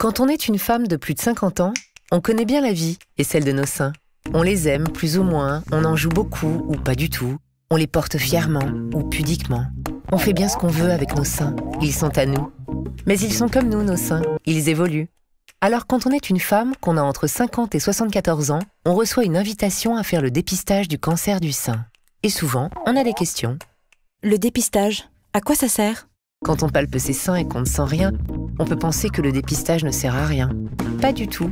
Quand on est une femme de plus de 50 ans, on connaît bien la vie et celle de nos seins. On les aime plus ou moins, on en joue beaucoup ou pas du tout. On les porte fièrement ou pudiquement. On fait bien ce qu'on veut avec nos seins, ils sont à nous. Mais ils sont comme nous, nos seins, ils évoluent. Alors quand on est une femme, qu'on a entre 50 et 74 ans, on reçoit une invitation à faire le dépistage du cancer du sein. Et souvent, on a des questions. Le dépistage, à quoi ça sert? Quand on palpe ses seins et qu'on ne sent rien, on peut penser que le dépistage ne sert à rien. Pas du tout.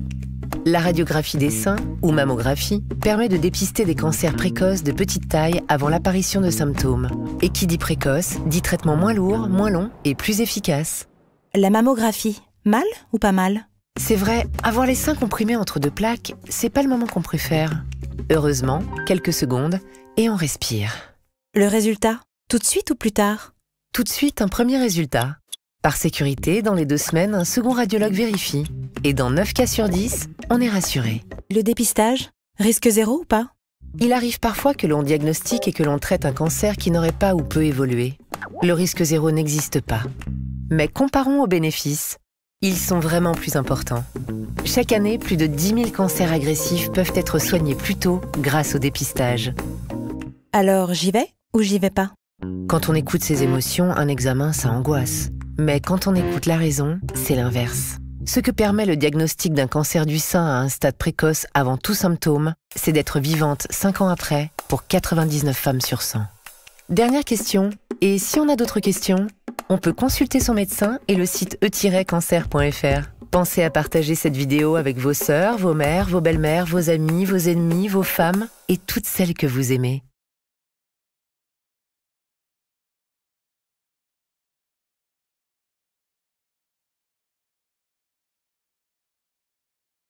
La radiographie des seins, ou mammographie, permet de dépister des cancers précoces de petite taille avant l'apparition de symptômes. Et qui dit précoce, dit traitement moins lourd, moins long et plus efficace. La mammographie, mal ou pas mal? C'est vrai, avoir les seins comprimés entre deux plaques, c'est pas le moment qu'on préfère. Heureusement, quelques secondes, et on respire. Le résultat, tout de suite ou plus tard? Tout de suite, un premier résultat. Par sécurité, dans les 2 semaines, un second radiologue vérifie. Et dans 9 cas sur 10, on est rassuré. Le dépistage, risque zéro ou pas? Il arrive parfois que l'on diagnostique et que l'on traite un cancer qui n'aurait pas ou peu évolué. Le risque zéro n'existe pas. Mais comparons aux bénéfices. Ils sont vraiment plus importants. Chaque année, plus de 10 000 cancers agressifs peuvent être soignés plus tôt grâce au dépistage. Alors j'y vais ou j'y vais pas? Quand on écoute ses émotions, un examen, ça angoisse. Mais quand on écoute la raison, c'est l'inverse. Ce que permet le diagnostic d'un cancer du sein à un stade précoce avant tout symptôme, c'est d'être vivante 5 ans après pour 99 femmes sur 100. Dernière question, et si on a d'autres questions, on peut consulter son médecin et le site e-cancer.fr. Pensez à partager cette vidéo avec vos sœurs, vos mères, vos belles-mères, vos amis, vos ennemis, vos femmes et toutes celles que vous aimez.